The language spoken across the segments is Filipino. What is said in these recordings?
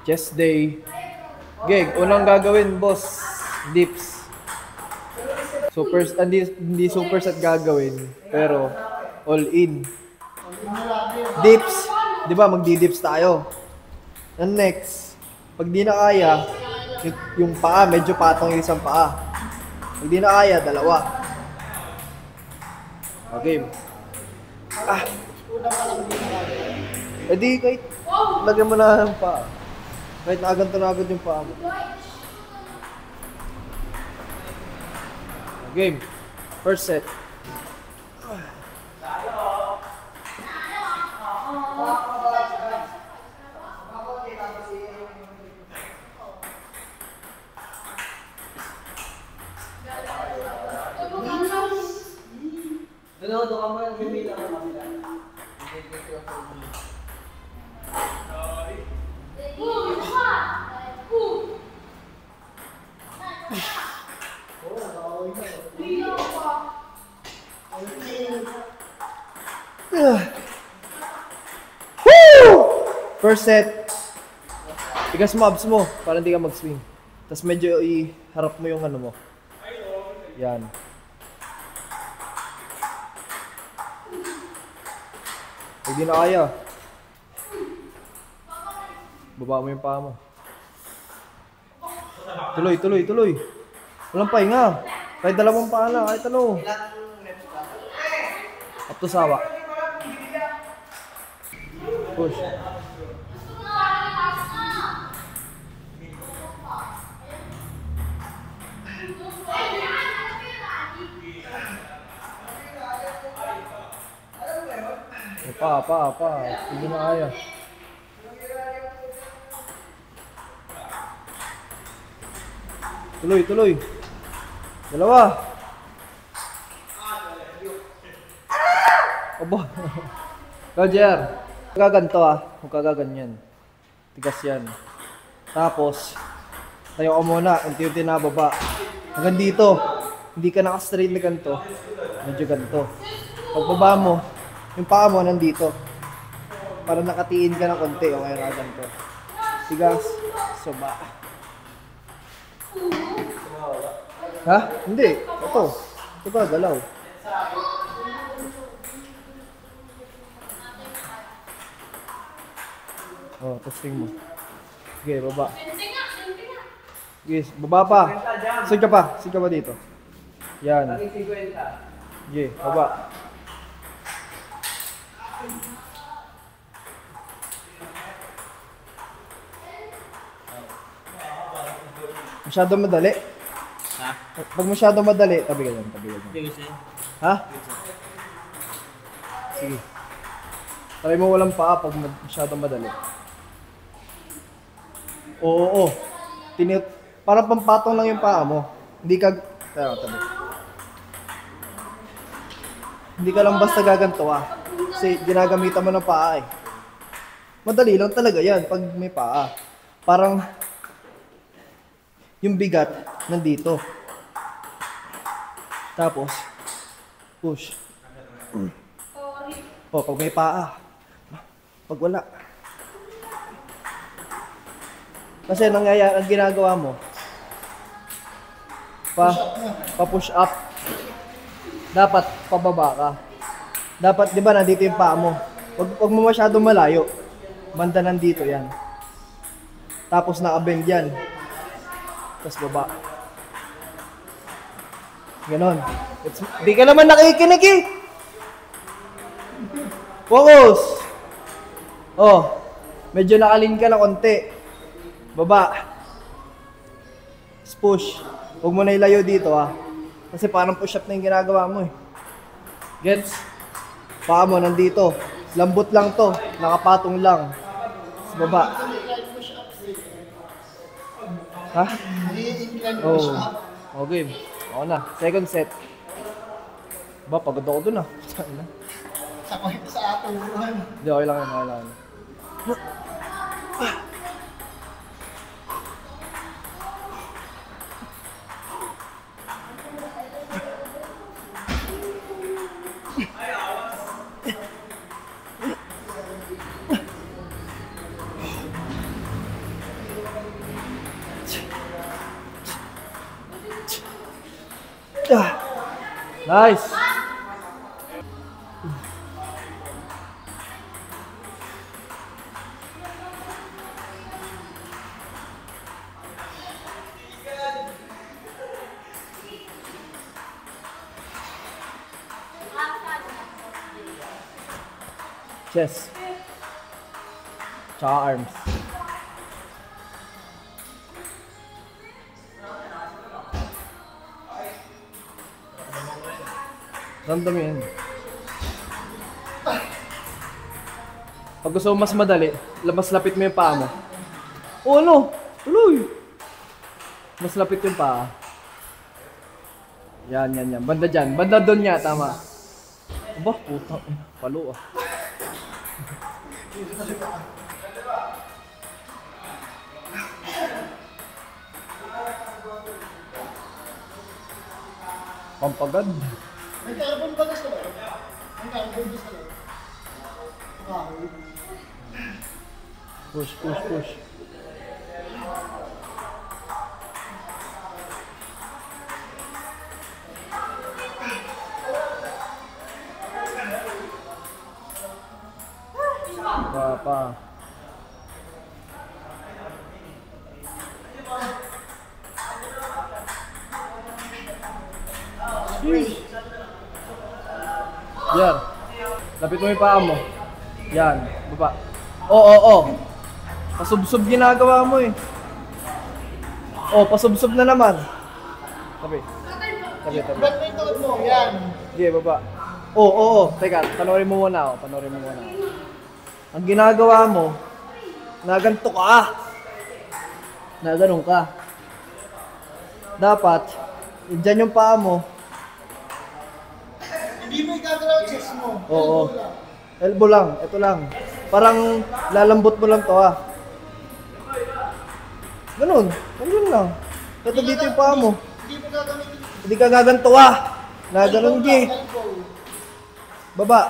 Chest day. Gig, unang gagawin, boss. Dips. Hindi super set gagawin, pero all in. Dips. Di ba, magdi-dips tayo. And next, pag di na kaya, yung paa, medyo patong yung isang paa. Pag di na kaya, dalawa. Okay. Eh di, kahit lagyan mo na ng paa. Kahit nakaganto na agad yung paa mo. Game. First set. Doon ka mo yung bibila ko kabila. First set. Tigas mo abs mo para hindi ka mag-swing. Tapos medyo iharap mo yung ano mo. Yan. Pag di na kaya, baba mo yung paa mo. Tuloy. Walang pahinga. Kahit dalawang paa na, kahit ano. Up to sawa. Push. Pa. Hindi na kaya. Tuloy. Dalawa. Aba. Roger. Gaganto Huwag kagaganyan. Tigas yan. Tapos, tayo ka muna. Unti-unti na baba. Hanggang dito. Hindi ka naka-straight na ganito. Medyo ganito. Pagbaba mo, yung paa mo nandito. Para nakatiin ka ng konti. O kaya ganito. Tigas. Soba. Ha? Hindi. Ito. Ito ba? Galaw. Oh, testing mo. Sige, baba. Yes, baba pa. Sige ka pa dito. Yan. Sige, baba. Masyado madali. Ha? Pag masyado madali, tabi ka dyan. Ha? Sige. Try mo walang paa pag masyado madali. Oo. Parang pampatong lang yung paa mo. Hindi ka... Tabi. Hindi ka lang basta gaganto Kasi ginagamitan mo ng paa Madali lang talaga yan pag may paa. Parang... yung bigat nandito. Tapos, push. O, pag may paa. Pag wala. Kasi ang ginagawa mo, pa-push up. Dapat pababa ka. Dapat, di ba, nandito yung paa mo. Huwag mo masyadong malayo. Banda nandito yan. Tapos naka-bend yan. Tapos baba. Ganon. Di ka naman nakikinig Focus! Oh, medyo nakalin ka na konti. Baba. Push. Huwag mo na ilayo dito Kasi parang push up na yung ginagawa mo Gets? Paa mo nandito. Lambot lang to. Nakapatong lang. Tapos baba. Ha? Oh. Okay. Ako na. Second set. Ba, pagod ako dun Sa ato. Hindi, okay lang yan. Ah. Nice. Chest. Tsaka arms. Random yun. Pag gusto mo mas madali, mas lapit mo yung paa mo. Oh, ano? Tuloy! Mas lapit yung paa. Yan, yan, yan. Banda dyan. Banda doon nga, tama. Aba, puta. Palo ah. Pampagad. May carbon ba gusto ba? May carbon gusto ba? Push, push, push. Pa. Yan. Lapit mo yung paa mo. Yan. Baba. Oo. Pasubsob ginagawa mo eh. Pasubsob na naman. Tabi. Tabi. Ba't may tuhod mo? Yan. Sige, baba. Oo. Teka, panoorin mo muna. Ang ginagawa mo, naganto ka. Naganon ka. Dapat, dyan yung paa mo. Hindi mo igagalaw ang chest mo. Oo. Elbow lang. Ito lang. Parang lalambot mo lang to ah. Ganun. Ganun lang. Ito dito yung paa mo. Hindi mo gagamitin. Hindi ka gaganto ah. Naganon gi. Elbow. Baba.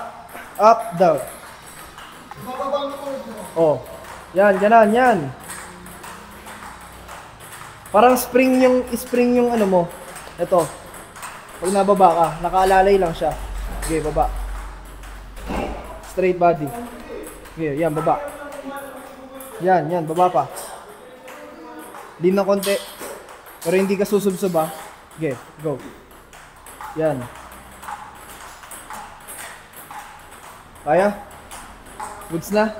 Up, down. Bababa mo tuhod mo. Oh. Yan, ganan, yan. Parang spring yung ano mo. Ito. Pag nababa ka, nakaalalay lang siya. Okay, baba. Straight body. Okay, yan, baba. Yan, baba pa. Din na konti. Pero hindi ka susubsob ah. Okay, go. Yan. Kaya? Goods na?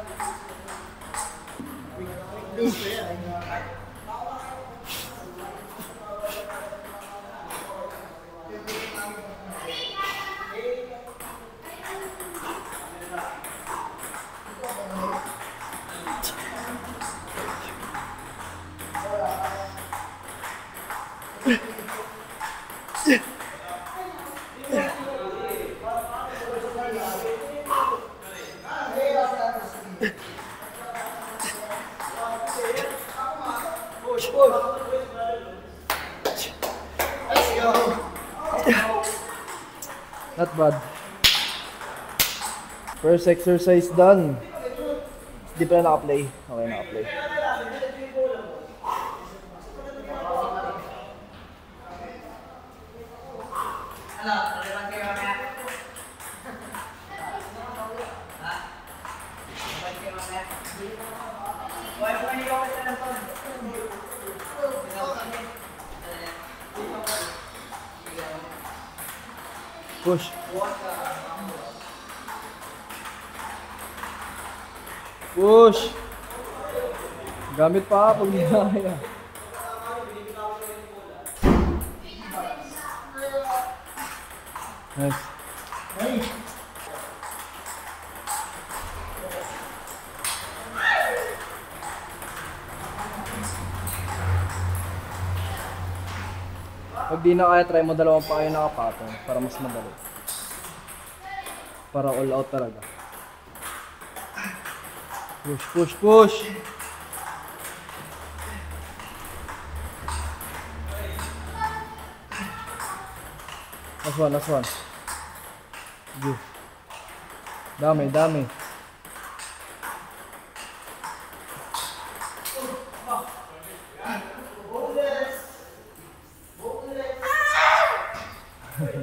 Not bad. First exercise done. Di pa na naka-play. Okay, naka-play. Push. Push. Gamit pa pag hindi na kaya. Nice. Pag di na kaya, try mo dalawang pa kayo nakapatong para mas madali. Para all out talaga. Push, push, push! Last one. Go. Dami.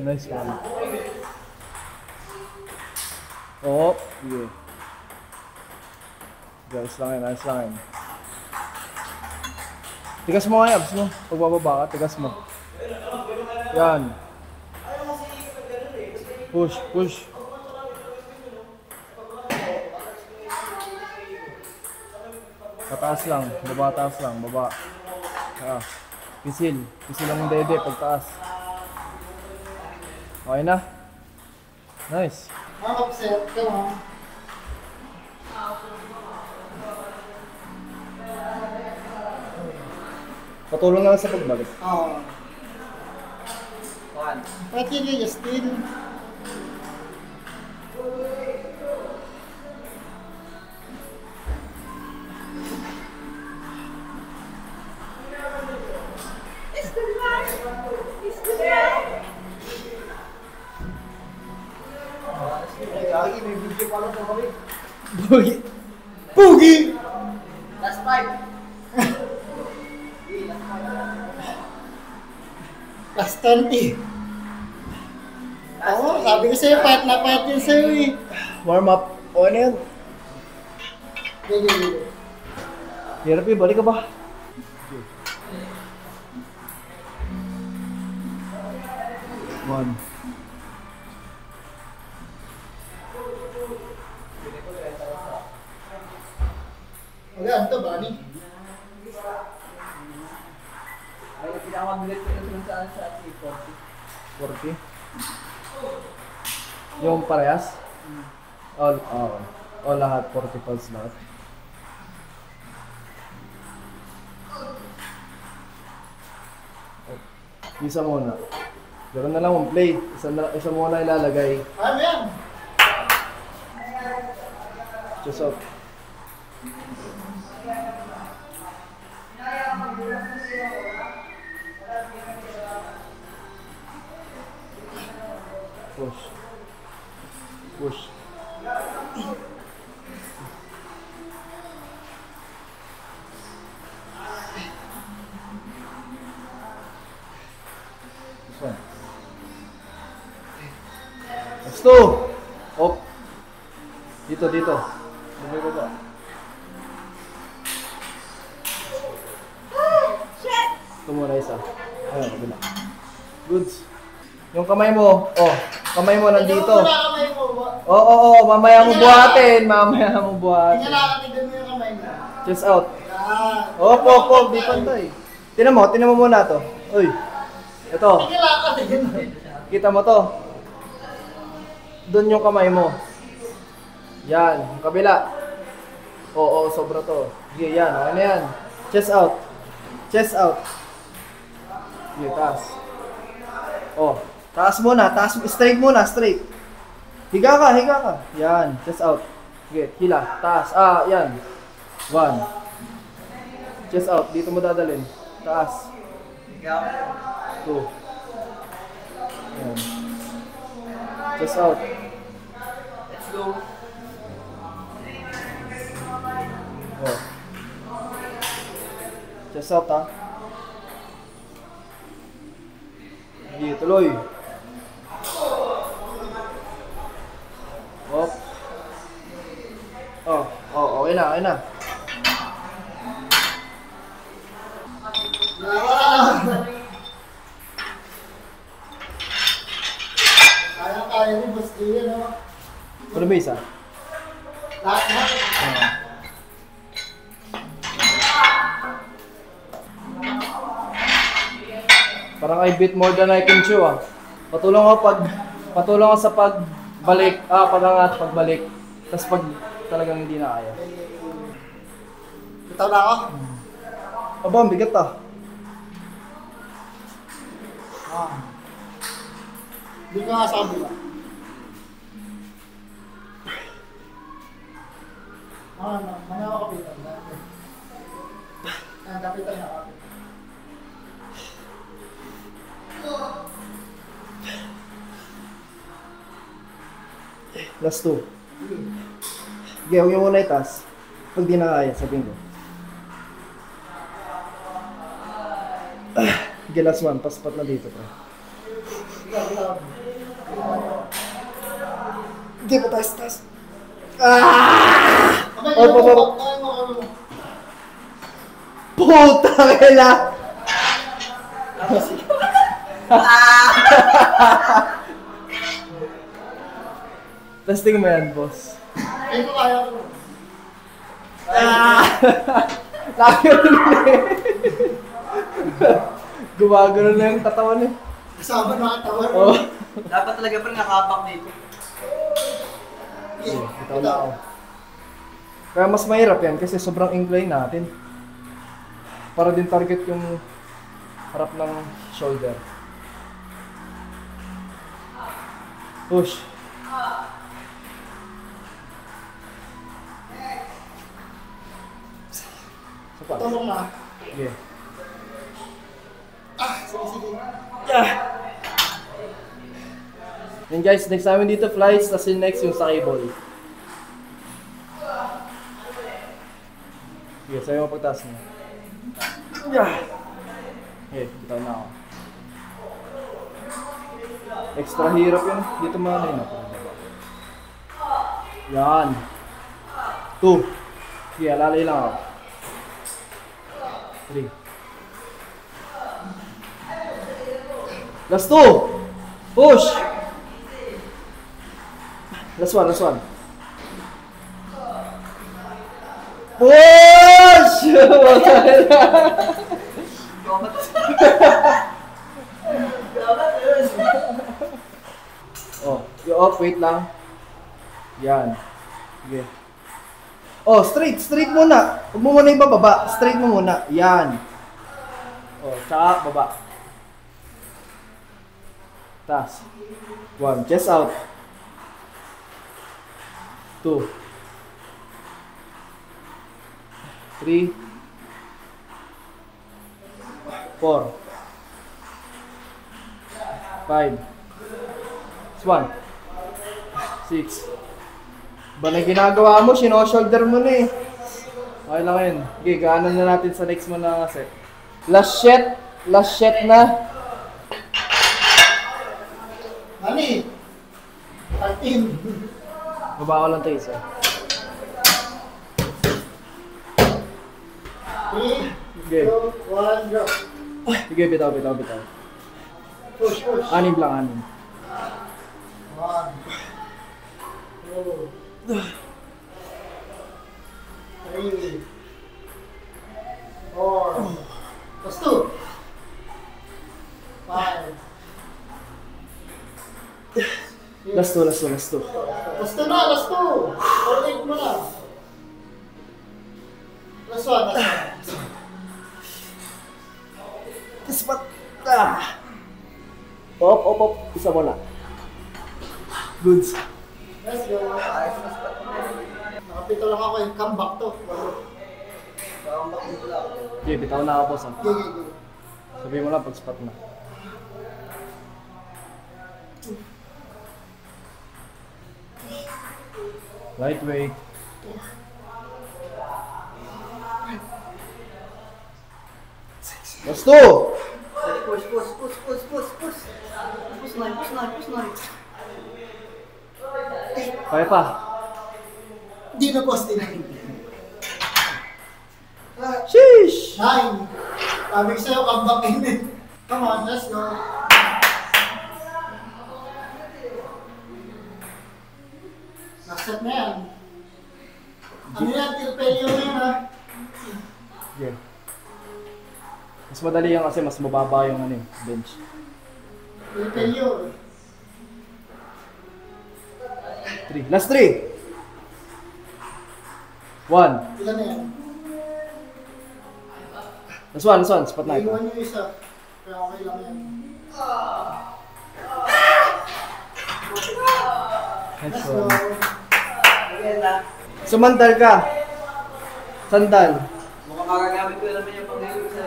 Nice one. Oh, sige. Guys lang yun, nice lang yun. Tigas mo nga yung abs mo. Pag bababa ka, tigas mo. Yan. Push, push. Pataas lang, baba, taas lang, baba. Ah. Pisil. Pisil lang yung dede, pagtaas. Okay na? Nice. Upset ka mo. Patulong na lang sa pagbalik. Oo. Pati ni Justin. Pugi! Pugi! Last five. Last 20. Oo, sabi ko sa'yo, payat na payat yun sa'yo eh. Warm up. O ano yan? Gigi. Hirap yun, balik ka ba? One. Wala, ito ba ni? Ay, pinakamabigat ko yung sa 40. 40? Yung parehas? All, all lahat, 40 pulse lahat. Isa muna. Ganoon na lang yung plate. Isa muna ilalagay. Ano yan? Just up. Push. Push. This one. Let's go! Up. Dito, dito. Sabay ko ba? Ito muna isa. Ayun, kabila. Goods. Yung kamay mo, kamay mo nandito. Wala kamay mo ba? Oo, mamaya mo buhatin. Mamaya mo buhatin. Pinalakatigan mo yung kamay mo. Chest out. Yan. Op, di pantay. Tinan mo muna to. Uy. Ito, Pinalakatigan mo. kita mo to. Doon yung kamay mo. Yan, yung kabila. Oo, sobra to. Sige, yan, okay na yan. Chest out. Chest out. Sige, taas. Taas muna, straight muna, straight. Higa ka. Yan, chest out. Sige, hila, taas. Yan. 1. Chest out, dito mo dadalhin. Taas. 2. Yan. Chest out. Let's go. Chest out, ha. Sige, tuloy. Okay na. Kaya rin, mas din, no? Ano ba isa? Lahat. Parang I beat more than I can chew, ah. Patulong ako sa pagbalik, pagangat, pagbalik. Tapos pag talagang hindi na kaya. Bitaw na ako. Aba, ang bigat, ah. Hindi ko nga sa kabila. Manawa ka pita. Kapitan na ako. Last 2. Sige, huwag yung muna itaas. Pag di na kaya, sabihin ko. Sige, last 1. Paspat na dito, pre. Bitaw. Hindi pa tayo sa taas. Ah! Kamay Opo, mo, opo. kamay mo. Puta kaya! Testing mo yan, boss. Kaya ko kaya ko. Laki yun eh. Gumagano na yung katawan eh. Kasama na katawan. Oh. Dapat talaga pa nakapak dito. Bitaw na ako. Kaya mas mahirap yan kasi sobrang incline natin. Para din target yung harap ng shoulder. Push. Sopa. Tulong na. Sige. Sige. Then guys, next namin dito flies, tapos yung next yung sa cable. Sige, sa'yo mo pagtaas mo. Okay, bitaw na ako. Extra hirap yun. Dito mga na yun. Yan. 2. Sige, alalay lang ako. 3. Last 2. Push. Last 1, last 1. Push! Oh, yung off, wait lang. Yan. Sige. Oh, straight muna. Huwag mo muna ibababa. Straight mo muna. Yan. Oh, tsaka baba. Taas. 1. Chest out. 2. 3. 4. 5. 1. 6. Ba na ginagawa mo? Sino-shoulder mo na eh. Okay lang yun. Okay, gaanan na natin sa next mo na set. Last set. Last set na. Nani? 13. Baba ko lang ito isa. 3, Sige. 2, 1, go. Sige, bitaw. Push. 6 lang, 6. 1, 2, 3, 4, plus 2, 5, Last 2. Last 2 na, last 2. Alternate mo na. Last 1. Spot. Op. Isa mo na. Goods. Let's go. Nakapito lang ako yung comeback to. Okay, bitaw na ako, boss. Gigi. Sabihin mo lang pag spot na. Lightweight. Last 2. Push. Push na. Kaya pa. Hindi na posting. Sheesh! 9. Sabi ko sa'yo, comeback in eh. Come on, let's go. Nakset na yan. Ano yan? Tilpelio na yun ha? Yeah. Mas madali yan kasi mas mababa yung ano, bench. Tilpelio. 3. Last 3. 1. Ilan na yan? Last 1. Spot na ito. Iwan yung isa. Kaya okay lang yan. Let's Let's go. go. Sumandal ka. Sandal. Mukhang makagamit ko naman yung pag-ibig sa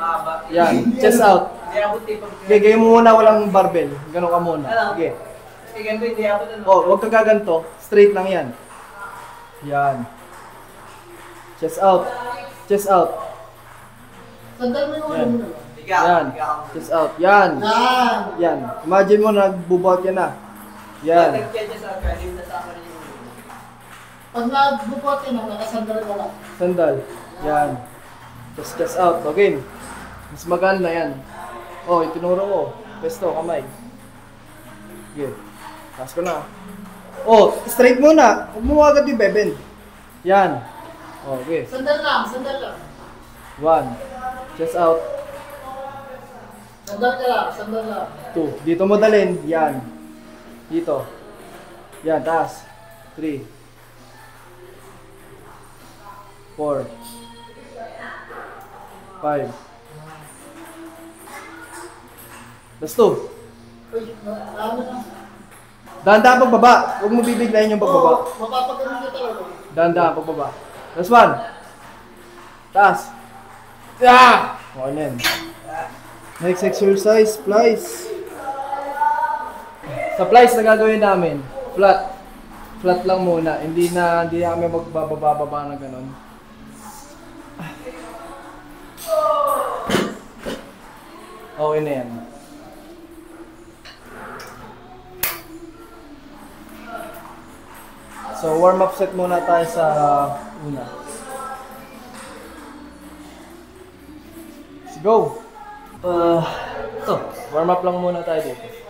mahaba. Yan. Chest out. Hindi abot eh pag... Okay, gawin mo muna walang barbell. Ganun ka muna. Ano? Okay. Kasi ganito hindi abot ano. Oh, huwag ka gaganto. Straight lang yan. Yan. Chest out. Sandal mo yung ulo Yan. mo na lang. Hindi Yan. Chest out. Yan. Yan. Yan. Imagine mo nagbubuhat ka na. Yan. Nagkaya niya sa akin, yung nasa akin yung Pag nagbukot ka na, nakasandal ka lang. Sandal. Yan. Chest out. Okay. Mas maganda yan. Oh, itinuro ko. Pesto, kamay. Okay. Taas ko na. Oh, straight muna. Huwag mo agad yung beben. Yan. Oh, okay. Sandal lang, sandal lang. 1. Chest out. Sandal ka lang, sandal lang. 2. Dito mo dalhin. Yan. Dito. Yan, taas. 3. 4. 5. That's 2. Uy, ano na? Dahan-dahan pagbaba. Huwag mo bibiglayin yung pagbaba. Oo, mapapagaling ka talaga. Dahan-dahan pagbaba. That's 1. Taas. Ah! Okay na yan. Next exercise, flies. Sa flies na gagawin namin, flat. Flat lang muna. Hindi na kami magbababa na ganun. Okay na yan. So warm up set muna tayo sa una. Let's go! Ito, warm up lang muna tayo dito.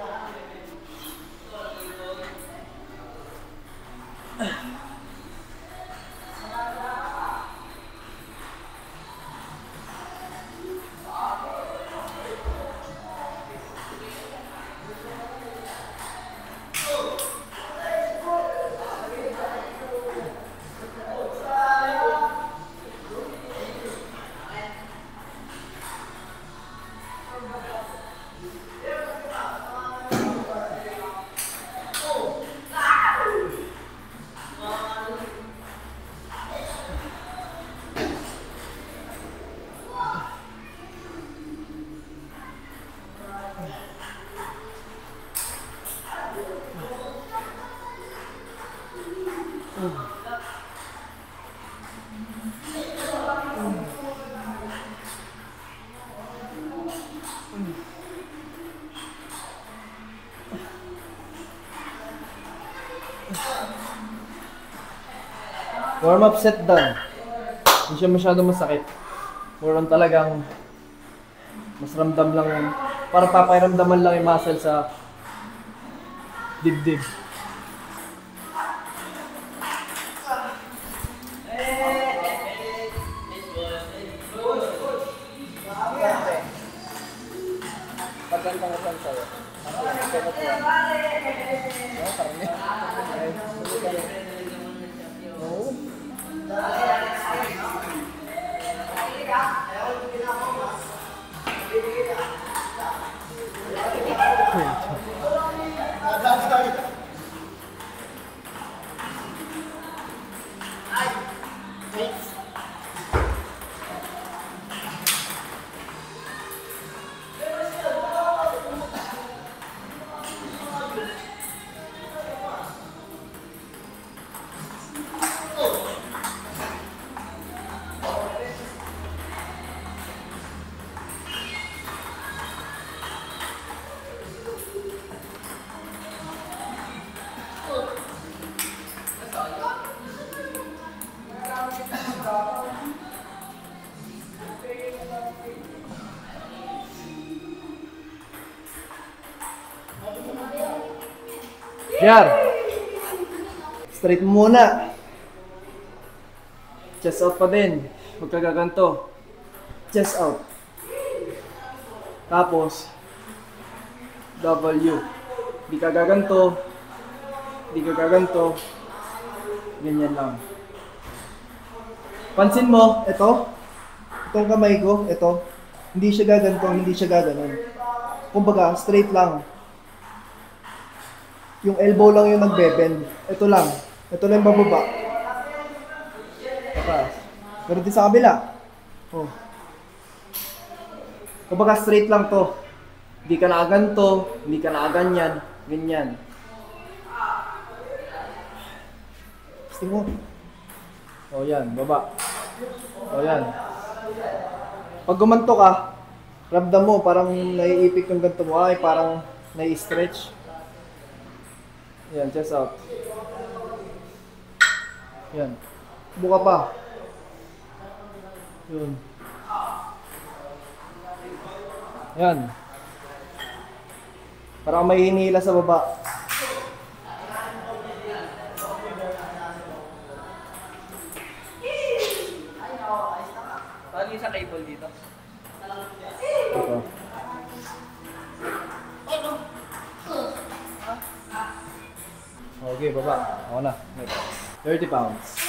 Warm up set done. Hindi siya masyado masakit. More on talagang mas ramdam lang yun. Para paparamdaman lang yung muscle sa dibdib. Pagkanta nga saan sa'yo. Yan. Straight mo muna. Chest out pa din. Huwag ka gaganto. Chest out. Tapos, W. Di ka gaganto. Di ka gaganto. Ganyan lang. Pansin mo, ito. Itong kamay ko, ito. Hindi siya gaganto, hindi siya gaganon. Kumbaga, straight lang. Yung elbow lang yung nagbe-bend. Ito lang. Ito lang yung bababa. Tapas. Pero din sa kabila. Oh. Kumbaga straight lang to. Hindi ka nakaganto, hindi ka nakaganyan. Ganyan. Gusto mo. O yan, baba. O yan. Pag gumanto ka, Ramdam mo, parang naiipit yung ganito mo. Ay, parang nai-stretch. Yan, chest out. Yan. Buka pa. Yun. Yan. Parang may hinihila sa baba. Paano yung sa cable dito? Ito. Okay, baba. Ako na. 30 pounds.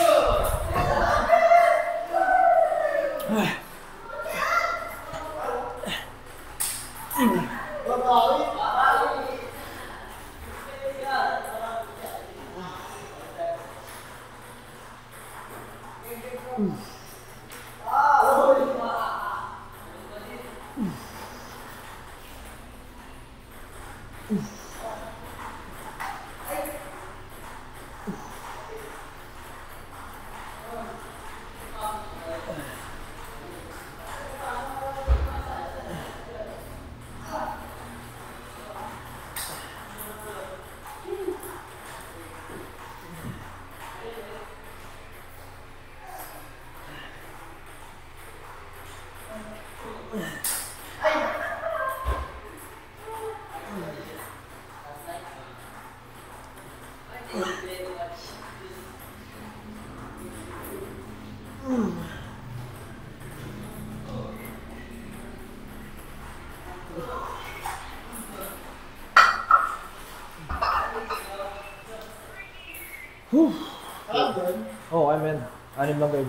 Oh, I'm in. Anim lang kayo.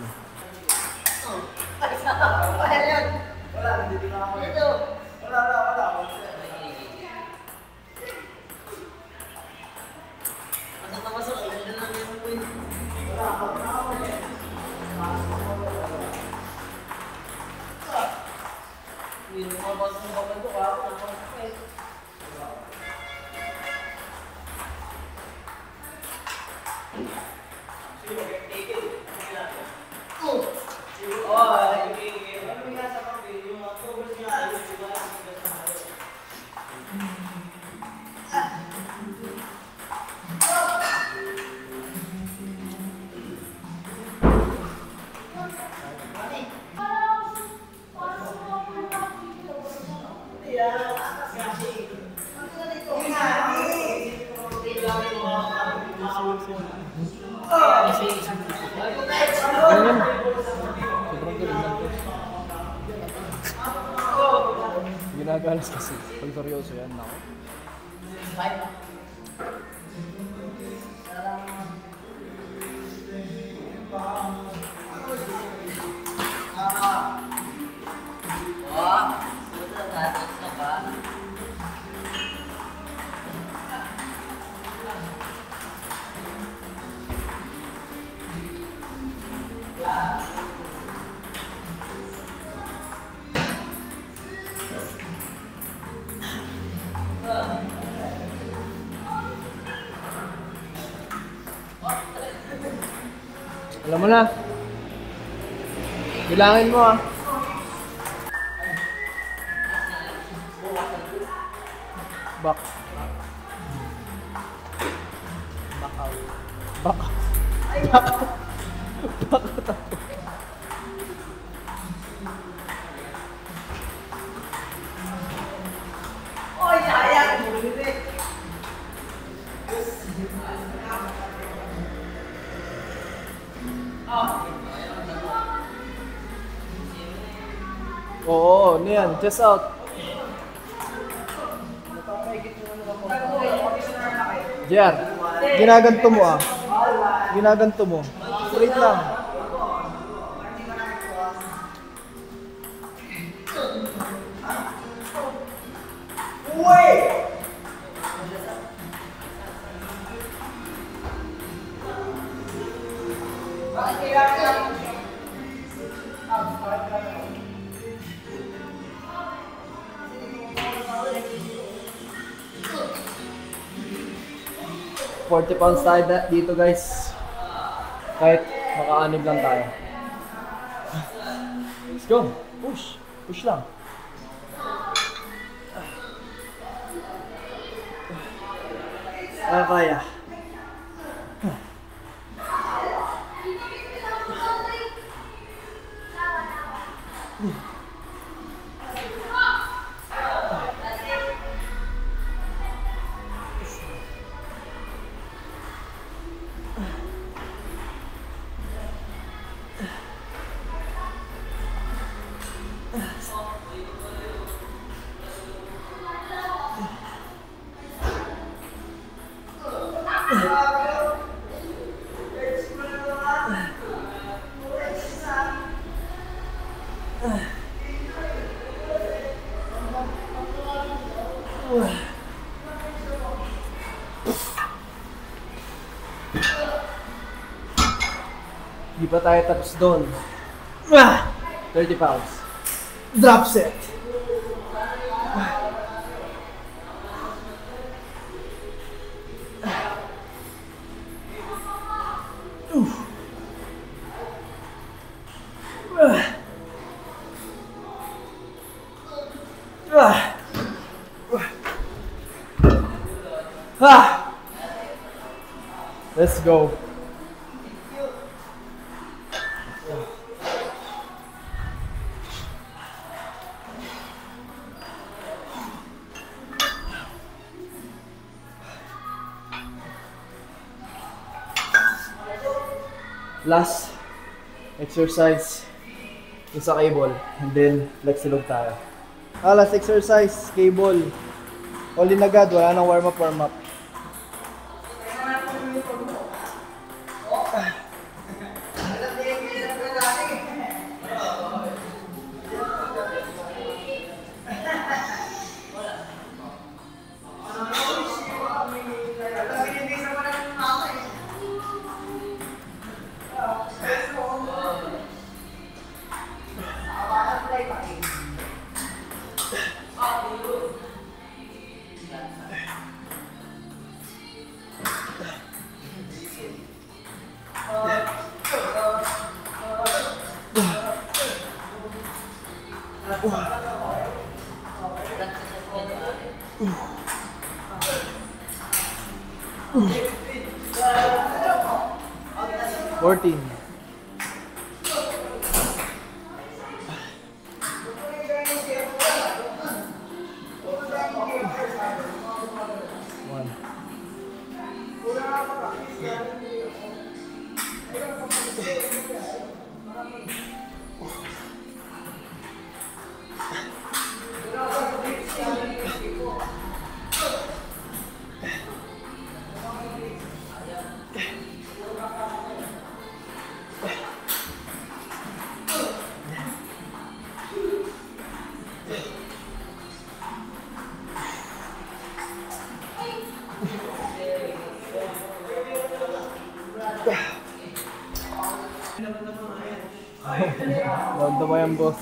Ganyan. Sobrang galing lang to. Ginagalas kasi. Pag seryoso yan, nako. Alam mo na. Bilangin mo ah. Back. Back out. Back out. Back out. Back out. Oy, sayang! Oo, ano yan? Chest out. JR, ginaganto mo ah. Ginaganto mo. Straight lang. £40 tayo dito guys. Kahit maka-anib lang tayo. Let's go. Push. Push lang. Kaya. Di pa tayo tapos doon. 30 pounds. Drop set. Let's go. Last exercise is sa cable and then flexilog tayo. Last exercise, cable. All in agad, wala nang warm up. Fourteen. One. Ganda mo yan, boss.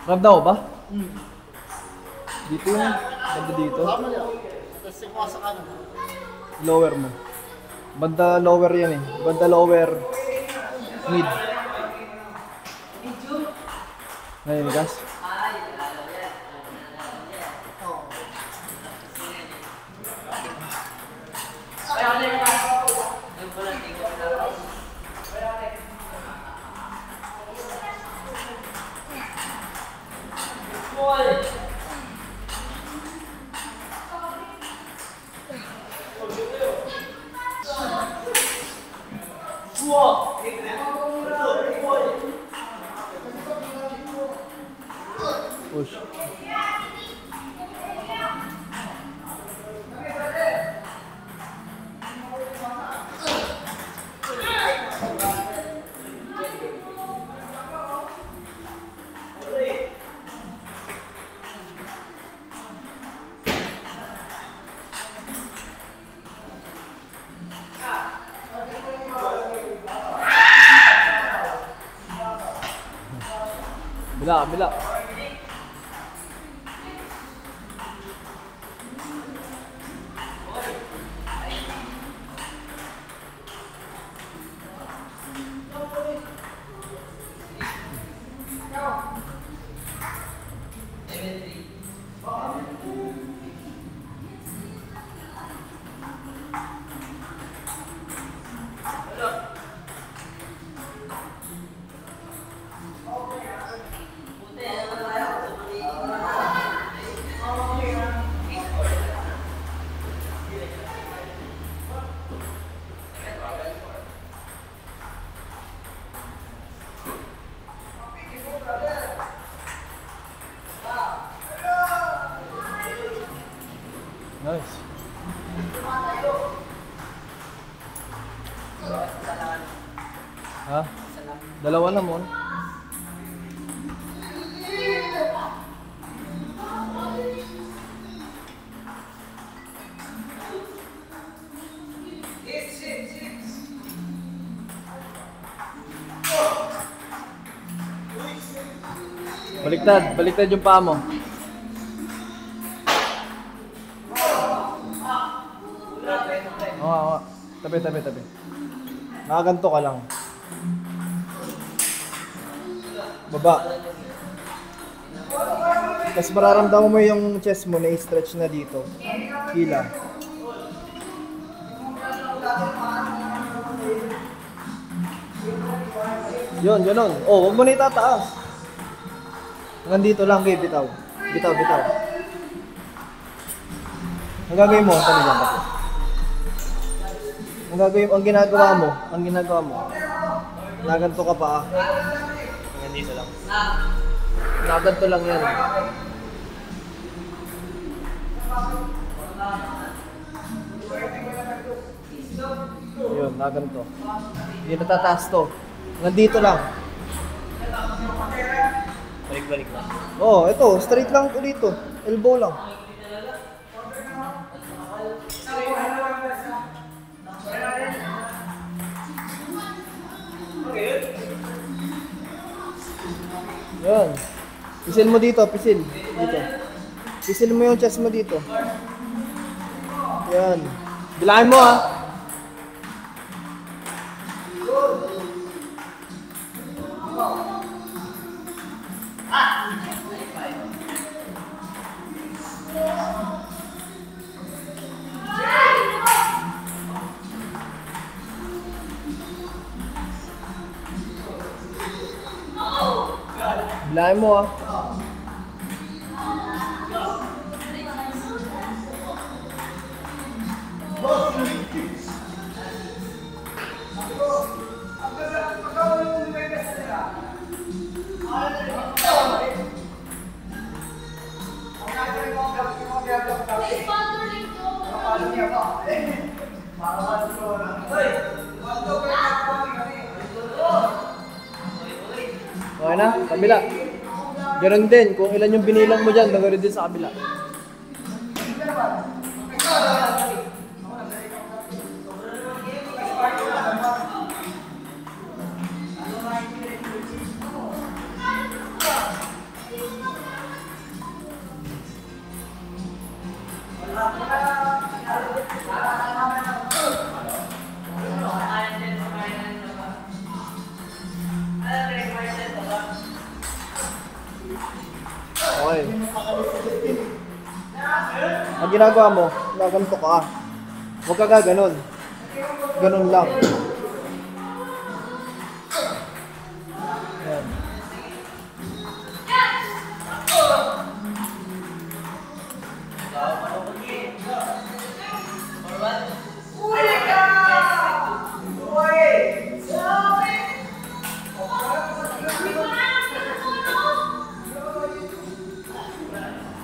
Ramdam mo ba? Dito yun. Banda dito. Tama niya. Tapos ikaw sa kanan. Lower mo. Banda lower yan eh. Banda lower. Mid. Ngayon, gas. Push. Bila. ka naman. Baliktad yung paa mo. Oo. Tabi. Nakaganto ka lang. Baba. Tapos mararamdaman mo yung chest mo na i-stretch na dito. Hila. Yun, ganun. Oh, huwag mo na itataas. Hanggang dito lang, okay, bitaw. Bitaw. Ang gagawin mo, tali dyan. Ang ginagawa mo, naganto ka pa. Hanggang dito lang. Naganto lang yan. Yun, naganto. Hindi natataas to. Hanggang dito lang. Balik lang. Oo, ito, straight lang ito dito. Elbow lang. Yan. Pisil mo dito, pisil. Dito. Pisil mo yung chest mo dito. Yan. Bilangin mo ha. Bilangin mo ah. Okay na? Kabila. Ganon din. Kung ilan yung binilang mo dyan, gagawin din sa kabila. Okay. Ang ginagawa mo, naganto ka. Huwag ka gaganon. Ganon lang. Yan.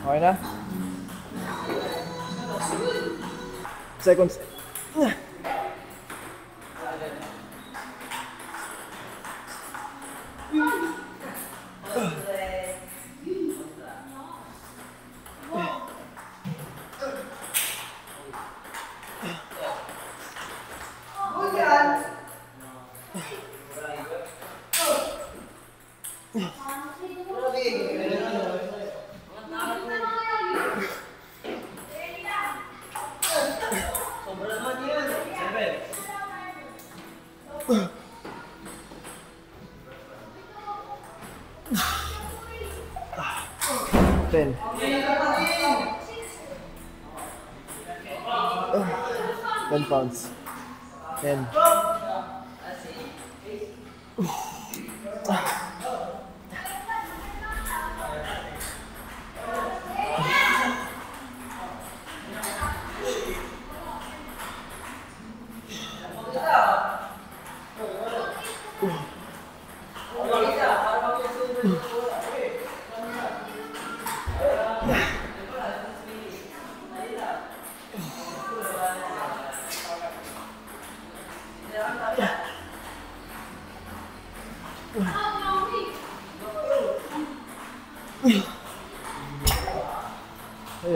Okay na? Seconds. Ten. 10 pounds. 10. Yeah. Ay,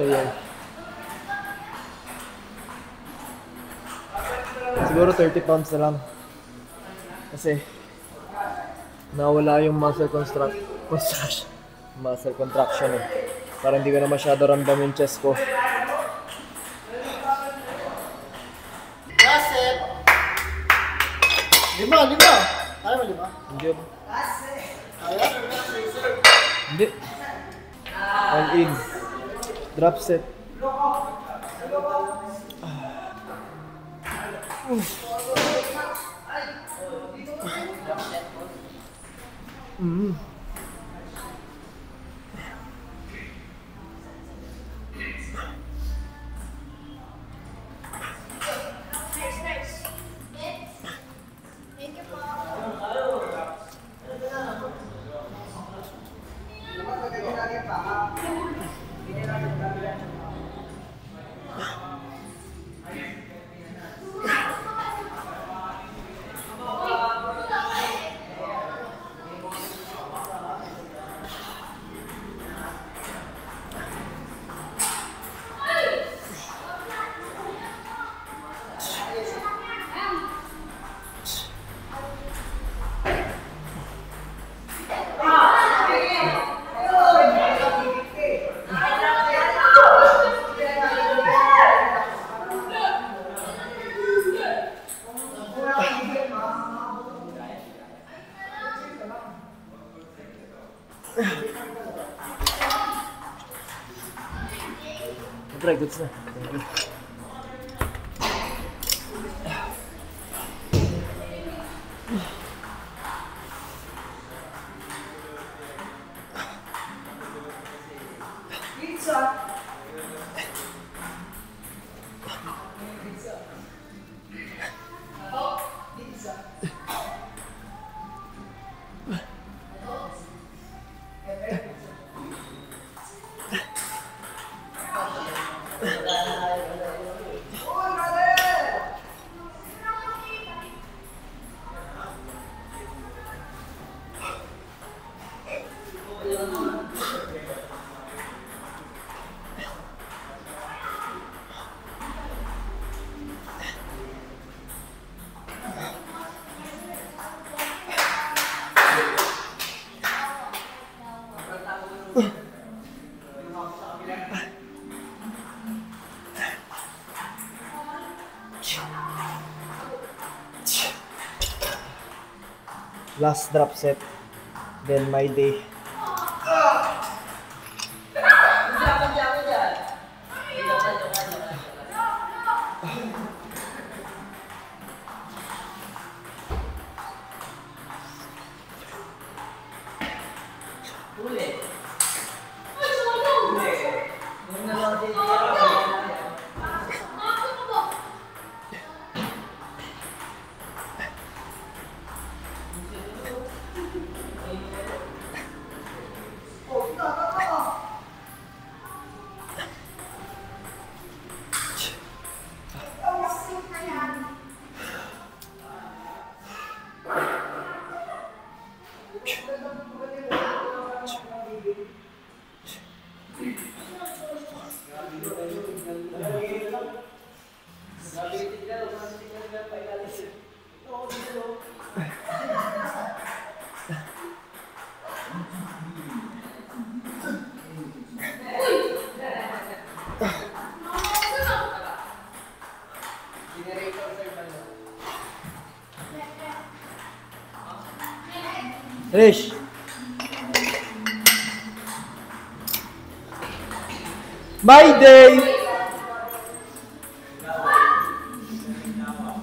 ay, ay. Siguro 30 pounds na lang. Kasi nawala yung muscle contraction eh. Para hindi ko na masyado ramdam yung chest ko. Last set. 5. Kaya mo 5? Hindi. Kaya? Hindi. All in. Drop set. Siyempre, goods na. Thank you. Last drop set, then my day. Rish! My day!